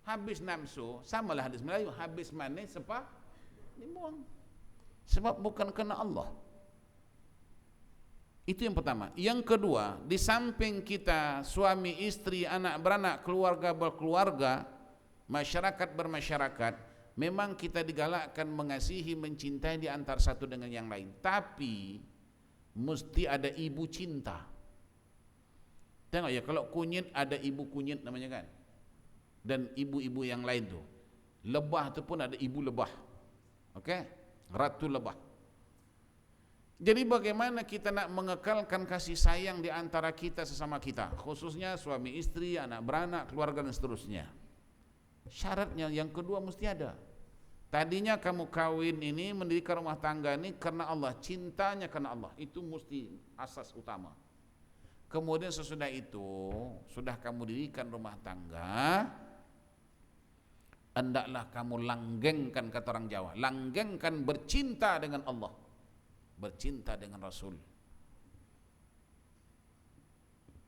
Habis nafsu, samalah hadis Melayu, habis manis sepah dibuang. Sebab bukan kena Allah. Itu yang pertama. Yang kedua, di samping kita suami, istri, anak beranak, keluarga berkeluarga, masyarakat bermasyarakat, memang kita digalakkan mengasihi, mencintai di antara satu dengan yang lain. Tapi mesti ada ibu cinta. Tengok ya, kalau kunyit ada ibu kunyit namanya kan. Dan ibu-ibu yang lain tu. Lebah tu pun ada ibu lebah. Okey? Ratu lebah. Jadi bagaimana kita nak mengekalkan kasih sayang di antara kita sesama kita, khususnya suami istri, anak beranak, keluarga dan seterusnya. Syaratnya yang kedua mesti ada. Tadinya kamu kawin ini, mendirikan rumah tangga ini karena Allah, cintanya karena Allah, itu mesti asas utama. Kemudian sesudah itu, sudah kamu dirikan rumah tangga, hendaklah kamu langgengkan, kata orang Jawa, langgengkan bercinta dengan Allah, bercinta dengan Rasul.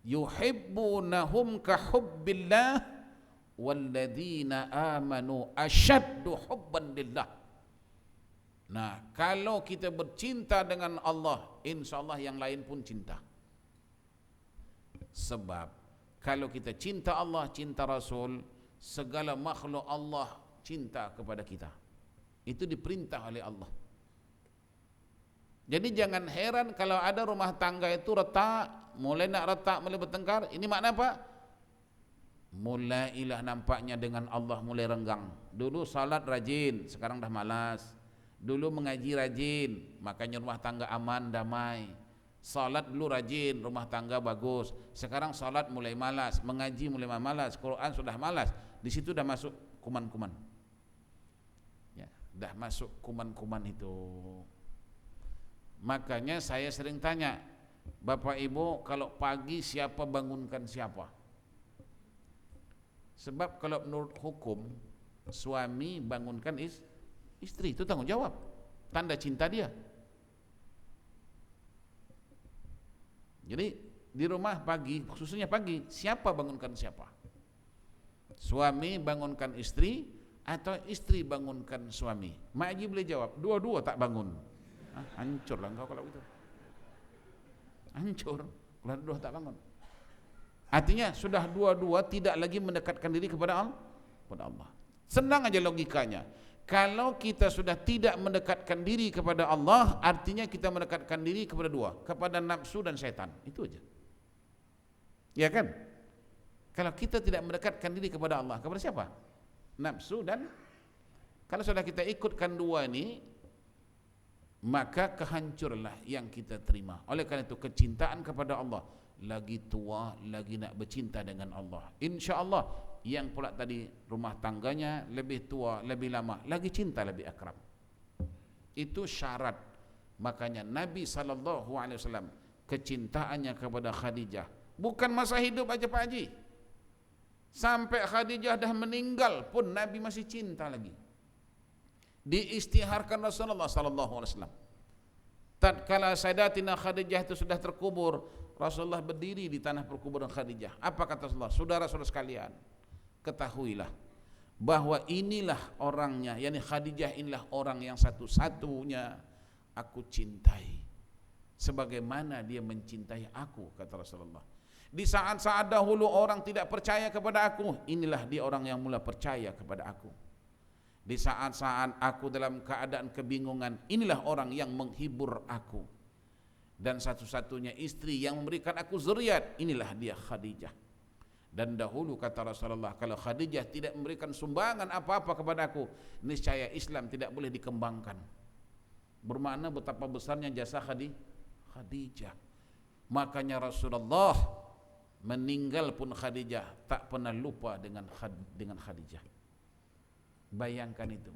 Yuhibbunahum kahubbillah walladzina amanu asyaddu hubban lillah. Nah, kalau kita bercinta dengan Allah, insyaallah yang lain pun cinta. Sebab kalau kita cinta Allah, cinta Rasul, segala makhluk Allah cinta kepada kita. Itu diperintah oleh Allah. Jadi jangan heran kalau ada rumah tangga itu retak, mulai nak retak, mulai bertengkar. Ini makna apa? Mulailah nampaknya dengan Allah mulai renggang. Dulu salat rajin, sekarang dah malas. Dulu mengaji rajin, makanya rumah tangga aman, damai. Salat dulu rajin, rumah tangga bagus. Sekarang salat mulai malas, mengaji mulai malas, Quran sudah malas. Di situ dah masuk kuman-kuman. Ya, dah masuk kuman-kuman itu. Makanya saya sering tanya, Bapak Ibu, kalau pagi siapa bangunkan siapa? Sebab kalau menurut hukum, suami bangunkan istri, itu tanggung jawab, tanda cinta dia. Jadi di rumah pagi, khususnya pagi, siapa bangunkan siapa? Suami bangunkan istri atau istri bangunkan suami? Mak Haji boleh jawab, dua-dua tak bangun. Hancurlah engkau kalau gitu. Hancur kalau dua tak bangun. Artinya sudah dua-dua tidak lagi mendekatkan diri kepada Allah. Senang aja logikanya. Kalau kita sudah tidak mendekatkan diri kepada Allah, artinya kita mendekatkan diri kepada dua, kepada nafsu dan syaitan. Itu aja. Ya kan? Kalau kita tidak mendekatkan diri kepada Allah, kepada siapa? Nafsu dan, kalau sudah kita ikutkan dua ini, maka kehancuranlah yang kita terima. Oleh karena itu kecintaan kepada Allah, lagi tua lagi nak bercinta dengan Allah, insya-Allah yang pula tadi rumah tangganya lebih tua, lebih lama, lagi cinta, lebih akrab. Itu syarat. Makanya Nabi SAW kecintaannya kepada Khadijah bukan masa hidup aja Pak Haji, sampai Khadijah dah meninggal pun Nabi masih cinta lagi. Diistiharkan Rasulullah SAW. Tatkala Sayyidatina Khadijah itu sudah terkubur, Rasulullah berdiri di tanah perkuburan Khadijah. Apa kata Rasulullah? Saudara-saudara sekalian, ketahuilah bahwa inilah orangnya, yakni Khadijah inilah orang yang satu-satunya aku cintai sebagaimana dia mencintai aku, kata Rasulullah. Di saat-saat dahulu orang tidak percaya kepada aku, inilah dia orang yang mula percaya kepada aku. Di saat-saat aku dalam keadaan kebingungan, inilah orang yang menghibur aku. Dan satu-satunya istri yang memberikan aku zuriat, inilah dia Khadijah. Dan dahulu kata Rasulullah, kalau Khadijah tidak memberikan sumbangan apa-apa kepada aku, niscaya Islam tidak boleh dikembangkan. Bermakna betapa besarnya jasa Khadijah. Makanya Rasulullah meninggal pun Khadijah tak pernah lupa dengan Khadijah. Bayangkan itu.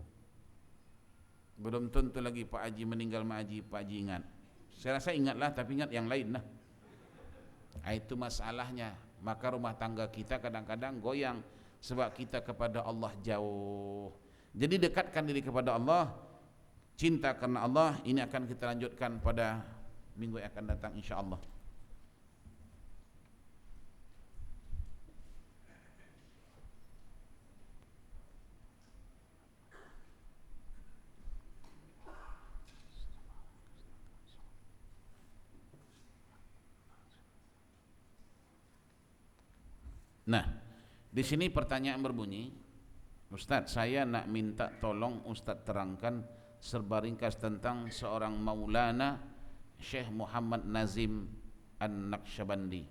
Belum tentu lagi Pak Haji meninggal, Mak Haji ingat. Saya rasa ingatlah, tapi ingat yang lain lah. Itu masalahnya. Maka rumah tangga kita kadang-kadang goyang sebab kita kepada Allah jauh. Jadi dekatkan diri kepada Allah, cinta karena Allah. Ini akan kita lanjutkan pada minggu yang akan datang insya-Allah. Nah, di sini pertanyaan berbunyi, Ustaz, saya nak minta tolong Ustaz terangkan serba ringkas tentang seorang Maulana Syekh Muhammad Nazim An-Naqsyabandi.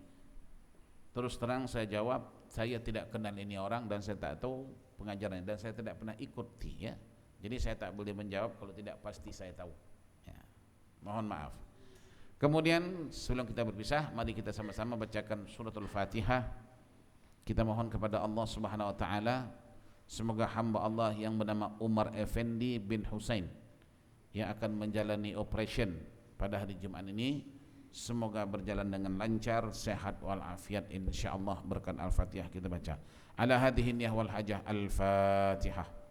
Terus terang saya jawab, saya tidak kenal ini orang dan saya tak tahu pengajarannya dan saya tidak pernah ikuti, ya. Jadi saya tak boleh menjawab kalau tidak pasti saya tahu. Ya. Mohon maaf. Kemudian sebelum kita berpisah, mari kita sama-sama bacakan suratul Fatihah. Kita mohon kepada Allah Subhanahu wa taala, semoga hamba Allah yang bernama Umar Effendi bin Husain yang akan menjalani operation pada hari Jumat ini, semoga berjalan dengan lancar, sehat walafiat insyaallah. Berkat Al-Fatihah kita baca. Ala hadhihi niyyah wal hajah. Al-Fatihah.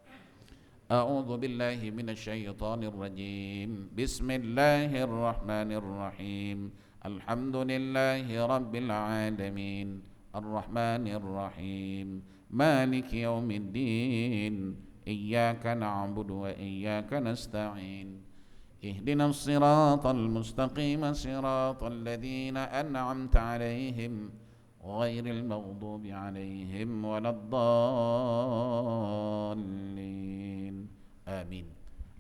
أعوذ بالله من الشيطان الرجيم بسم الله الرحمن الرحيم الحمد لله رب العالمين الرحمن الرحيم مالك يوم الدين إياك نعبد وإياك نستعين اهدنا الصراط المستقيم صراط الذين أنعمت عليهم غير المغضوب عليهم ولا الضالين آمين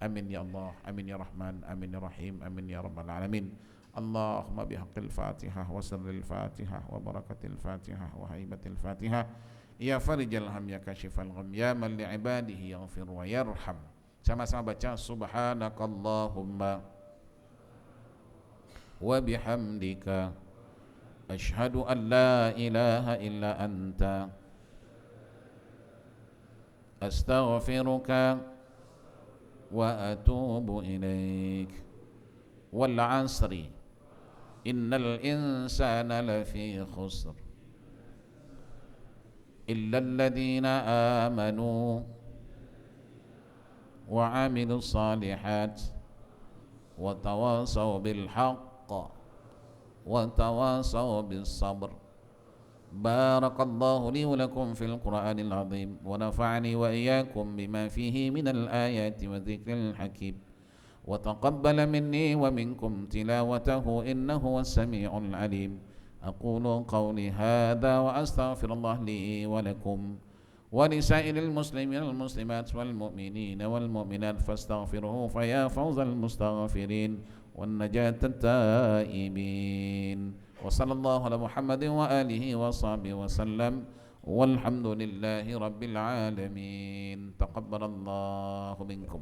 آمين يا الله آمين يا رحمن آمين يا رحيم آمين يا رب العالمين اللهم بحق الفاتحة وسر الفاتحة وبركة الفاتحة وهيبة الفاتحة يا فرج الهم يا كاشف الغم يا من لعباده يغفر ويرحم. Sama-sama baca subhanakallahumma wa bihamdika asyhadu an la ilaha illa anta astaghfiruka wa atubu ilaik. Wal 'asri innal insana lafi khusr illa alladhina amanu wa 'amilus salihat wa tawasaw bil haqq wa tawasaw bis sabr. Barakallahu li wa lakum fil Qur'anil azim wa nafa'ani wa iyyakum bima fihi minal ayati wa dzikril hakim wa taqabbala minni wa minkum tilawatahu innahu was-sami'ul alim. Aqulu qawli hadha wa astaghfirullah li wa lakum wa lisa'iril muslimina wal muslimat wal mu'minina wal mu'minat fastaghfiruhu fa ya fawzal mustaghfirin wan najatat taibin. Wa sallallahu ala Muhammadin wa alihi wa sahbihi wa sallam walhamdulillahi rabbil alamin. Taqabbalallahu minkum.